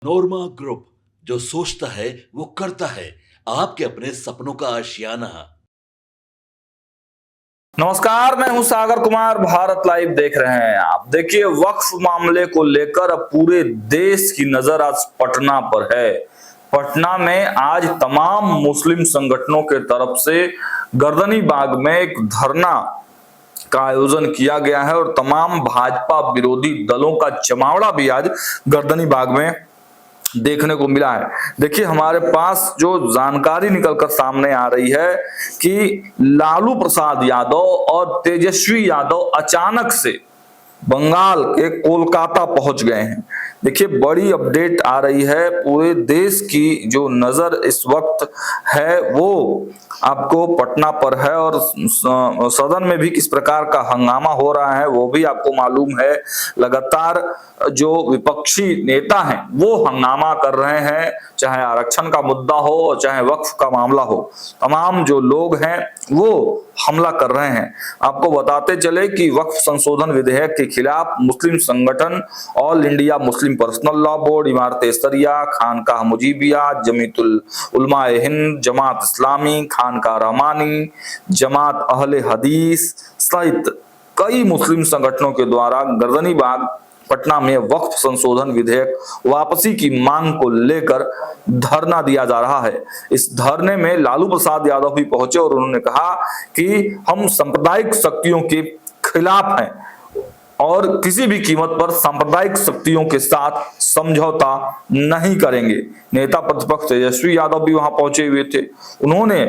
नोरमा group, जो सोचता है वो करता है। आपके अपने सपनों का आशियाना। नमस्कार, मैं हूं सागर कुमार। भारत लाइव देख रहे हैं आप। देखिए, वक्फ मामले को लेकर अब पूरे देश की नजर आज पटना पर है। पटना में आज तमाम मुस्लिम संगठनों के तरफ से गर्दनी बाग में एक धरना का आयोजन किया गया है और तमाम भाजपा विरोधी दलों का जमावड़ा भी आज गर्दनी बाग में देखने को मिला है। देखिए, हमारे पास जो जानकारी निकलकर सामने आ रही है कि लालू प्रसाद यादव और तेजस्वी यादव अचानक से बंगाल के कोलकाता पहुंच गए हैं। देखिए, बड़ी अपडेट आ रही है। पूरे देश की जो नजर इस वक्त है वो आपको पटना पर है और सदन में भी किस प्रकार का हंगामा हो रहा है वो भी आपको मालूम है। लगातार जो विपक्षी नेता हैं वो हंगामा कर रहे हैं, चाहे आरक्षण का मुद्दा हो चाहे वक्फ का मामला हो। तमाम जो लोग हैं वो हमला कर रहे हैं। आपको बताते चले कि वक्फ संशोधन विधेयक के खिलाफ मुस्लिम संगठन all India Muslim personal law board, इमारत इस्लामिया, खानकाह मुजीबिया, जमीयतुल उलमा ए हिंद, जमात इस्लामी, खानकाह रहमानी, जमात अहले हदीस सहित कई मुस्लिम संगठनों के द्वारा गर्दनी बाग पटना में वक्फ संशोधन विधेयक वापसी की मांग को लेकर धरना दिया जा रहा है। इस धरने में लालू प्रसाद यादव भी पहुंचे और उन्होंने कहा कि हम सांप्रदायिक शक्तियों के खिलाफ हैं और किसी भी कीमत पर सांप्रदायिक शक्तियों के साथ समझौता नहीं करेंगे। नेता प्रतिपक्ष तेजस्वी यादव भी वहां पहुंचे हुए थे। उन्होंने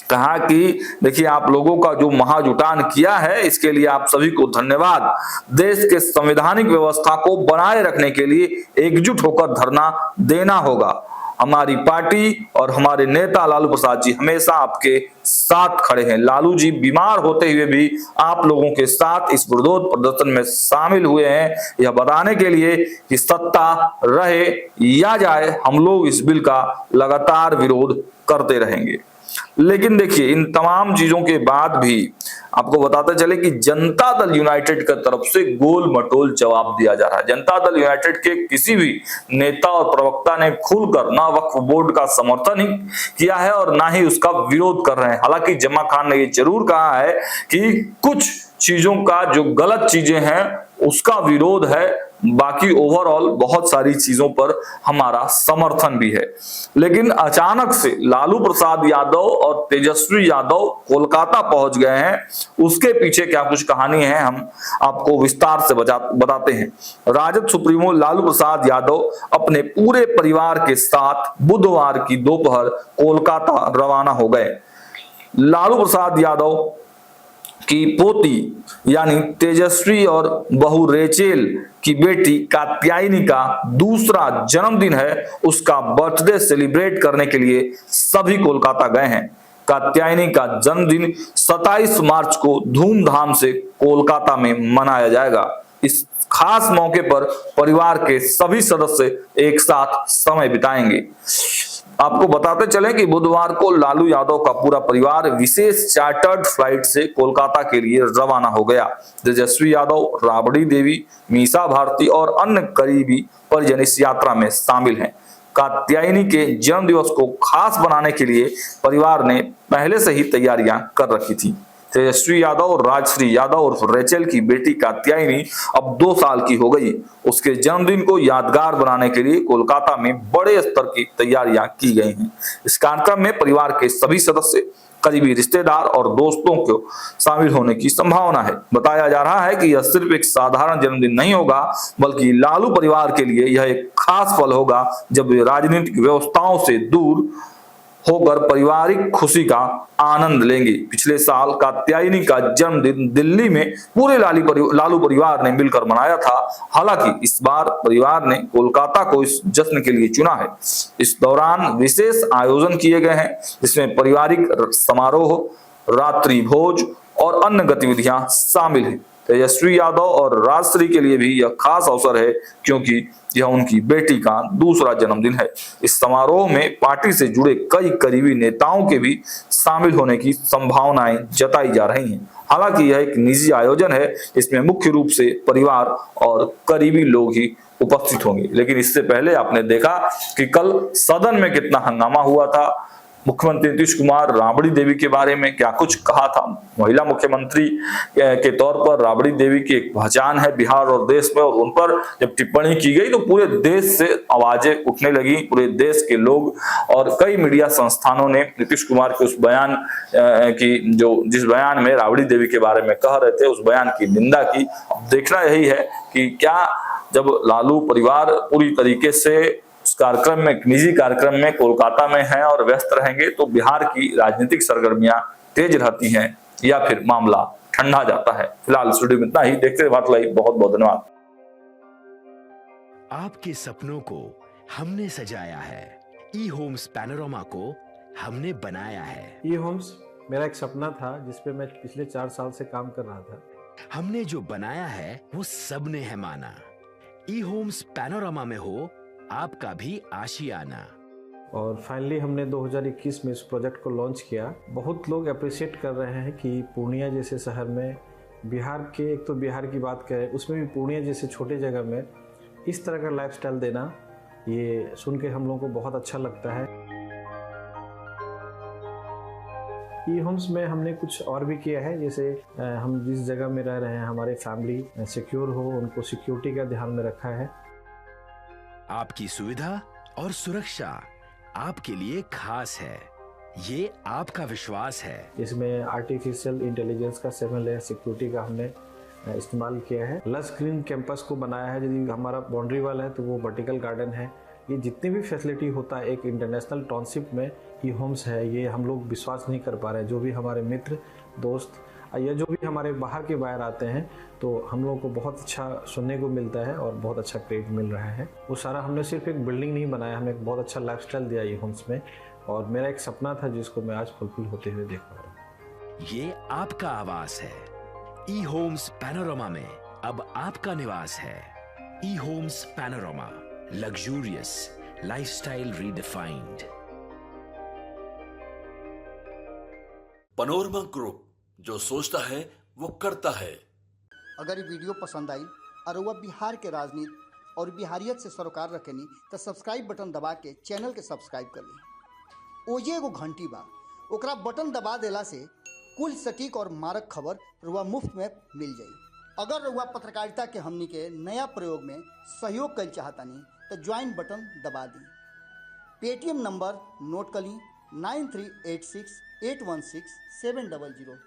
कहा कि देखिए, आप लोगों का जो महाजुटान किया है इसके लिए आप सभी को धन्यवाद। देश के संवैधानिक व्यवस्था को बनाए रखने के लिए एकजुट होकर धरना देना होगा। हमारी पार्टी और हमारे नेता लालू प्रसाद जी हमेशा आपके साथ खड़े हैं। लालू जी बीमार होते हुए भी आप लोगों के साथ इस विरोध प्रदर्शन में शामिल हुए हैं, यह बताने के लिए कि सत्ता रहे या जाए हम लोग इस बिल का लगातार विरोध करते रहेंगे। लेकिन देखिए, इन तमाम चीजों के बाद भी आपको बताते चले कि जनता दल यूनाइटेड की तरफ से गोल मटोल जवाब दिया जा रहा है। जनता दल यूनाइटेड के किसी भी नेता और प्रवक्ता ने खुलकर ना वक्फ बोर्ड का समर्थन ही किया है और ना ही उसका विरोध कर रहे हैं। हालांकि जमा खान ने ये जरूर कहा है कि कुछ चीजों का जो गलत चीजें हैं उसका विरोध है, बाकी ओवरऑल बहुत सारी चीजों पर हमारा समर्थन भी है। लेकिन अचानक से लालू प्रसाद यादव और तेजस्वी यादव कोलकाता पहुंच गए हैं। उसके पीछे क्या कुछ कहानी है हम आपको विस्तार से बताते हैं। राजद सुप्रीमो लालू प्रसाद यादव अपने पूरे परिवार के साथ बुधवार की दोपहर कोलकाता रवाना हो गए। लालू प्रसाद यादव की पोती यानी तेजस्वी और बहू रेचेल की बेटी कात्यायनी का दूसरा जन्मदिन है। उसका बर्थडे सेलिब्रेट करने के लिए सभी कोलकाता गए हैं। कात्यायनी का जन्मदिन 27 मार्च को धूमधाम से कोलकाता में मनाया जाएगा। इस खास मौके पर परिवार के सभी सदस्य एक साथ समय बिताएंगे। आपको बताते चलें कि बुधवार को लालू यादव का पूरा परिवार विशेष चार्टर्ड फ्लाइट से कोलकाता के लिए रवाना हो गया। तेजस्वी यादव, राबड़ी देवी, मीसा भारती और अन्य करीबी परिजन इस यात्रा में शामिल हैं। कात्यायनी के जन्म दिवस को खास बनाने के लिए परिवार ने पहले से ही तैयारियां कर रखी थी। तेजस्वी यादव और राजश्री यादव और रेचल की बेटी कात्यायनी अब 2 साल की हो गई। उसके जन्मदिन को यादगार बनाने के लिए कोलकाता में बड़े स्तर की तैयारियां की गई हैं। इस कार्यक्रम में परिवार के सभी सदस्य, करीबी रिश्तेदार और दोस्तों को शामिल होने की संभावना है। बताया जा रहा है कि यह सिर्फ एक साधारण जन्मदिन नहीं होगा, बल्कि लालू परिवार के लिए यह एक खास पल होगा जब वे राजनीतिक व्यवस्थाओं से दूर होकर पारिवारिक खुशी का आनंद लेंगे। पिछले साल कात्यायनी का जन्मदिन दिल्ली में पूरे लालू परिवार ने मिलकर मनाया था। हालांकि इस बार परिवार ने कोलकाता को इस जश्न के लिए चुना है। इस दौरान विशेष आयोजन किए गए हैं जिसमें पारिवारिक समारोह, रात्रि भोज और अन्य गतिविधियां शामिल हैं। तेजस्वी यादव और राजश्री के लिए भी यह खास अवसर है, क्योंकि यह उनकी बेटी का दूसरा जन्मदिन है। इस समारोह में पार्टी से जुड़े कई करीबी नेताओं के भी शामिल होने की संभावनाएं जताई जा रही हैं। हालांकि यह एक निजी आयोजन है, इसमें मुख्य रूप से परिवार और करीबी लोग ही उपस्थित होंगे। लेकिन इससे पहले आपने देखा कि कल सदन में कितना हंगामा हुआ था। मुख्यमंत्री नीतीश कुमार राबड़ी देवी के बारे में क्या कुछ कहा था। महिला मुख्यमंत्री के तौर पर राबड़ी देवी की एक पहचान है बिहार और देश में, और उन पर जब टिप्पणी की गई तो पूरे देश से आवाजें उठने लगी। पूरे देश के लोग और कई मीडिया संस्थानों ने नीतीश कुमार के उस बयान की, जिस बयान में राबड़ी देवी के बारे में कह रहे थे, उस बयान की निंदा की। अब देखना यही है कि क्या जब लालू परिवार पूरी तरीके से उस कार्यक्रम में, निजी कार्यक्रम में कोलकाता में हैं और व्यस्त रहेंगे, तो बिहार की राजनीतिक सरगर्मियां तेज रहती हैं या फिर मामला ठंडा जाता है। फिलहाल स्टूडियो में इतना ही। देखते रहिए भारत लाइव। बहुत बहुत धन्यवाद। आपके सपनों को हमने सजाया है, ई होम्स पैनोरमा को हमने बनाया है। ई होम्स मेरा एक सपना था जिसपे मैं पिछले 4 साल से काम कर रहा था। हमने जो बनाया है वो सबने है माना। ई होम्स पैनोरमा में हो आपका भी आशियाना। और फाइनली हमने 2021 में इस प्रोजेक्ट को लॉन्च किया। बहुत लोग अप्रिशिएट कर रहे हैं कि पूर्णिया जैसे शहर में, बिहार के, एक तो बिहार की बात करें उसमें भी पूर्णिया जैसे छोटे जगह में इस तरह का लाइफस्टाइल देना, ये सुन के हम लोगों को बहुत अच्छा लगता है। ई होम्स में हमने कुछ और भी किया है, जैसे हम जिस जगह में रह रहे हैं हमारे फैमिली सिक्योर हो, उनको सिक्योरिटी का ध्यान में रखा है। आपकी सुविधा और सुरक्षा आपके लिए खास है, ये आपका विश्वास है। इसमें आर्टिफिशियल इंटेलिजेंस का 7 लेयर सिक्योरिटी का हमने इस्तेमाल किया है। लस ग्रीन कैंपस को बनाया है। यदि हमारा बाउंड्री वाल है तो वो वर्टिकल गार्डन है। ये जितनी भी फैसिलिटी होता है एक इंटरनेशनल टाउनशिप में ई होम्स है, ये हम लोग विश्वास नहीं कर पा रहे हैं। जो भी हमारे मित्र दोस्त या जो भी हमारे बाहर के बाहर आते हैं तो हम लोगों को बहुत अच्छा सुनने को मिलता है और बहुत अच्छा क्रेडिट मिल रहा है। वो सारा हमने सिर्फ एक बिल्डिंग नहीं बनाया, हमें एक बहुत अच्छा लाइफस्टाइल दिया ई होम्स में, और मेरा एक सपना था जिसको मैं आज फुलफिल होते हुए देख पा रहा हूँ। ये आपका आवास है। ई होम्स पैनोरमा में अब आपका निवास है। E homes Panorama, luxurious lifestyle redefined. Panorama group, जो सोचता है वो करता है। अगर ये वीडियो पसंद आई और वह बिहार के राजनीति और बिहारियत से सरोकार रखेनी तो सब्सक्राइब बटन दबा के चैनल के सब्सक्राइब कर ली। ओजे एगो घंटी बा, ओकरा बटन दबा देला से कुल सटीक और मारक खबर रुआ मुफ्त में मिल जाई। अगर रुआ पत्रकारिता के हमनी के नया प्रयोग में सहयोग कर चाहतानी तो ज्वाइन बटन दबा दी। पेटीएम नंबर नोट कर ली 9386 816 700।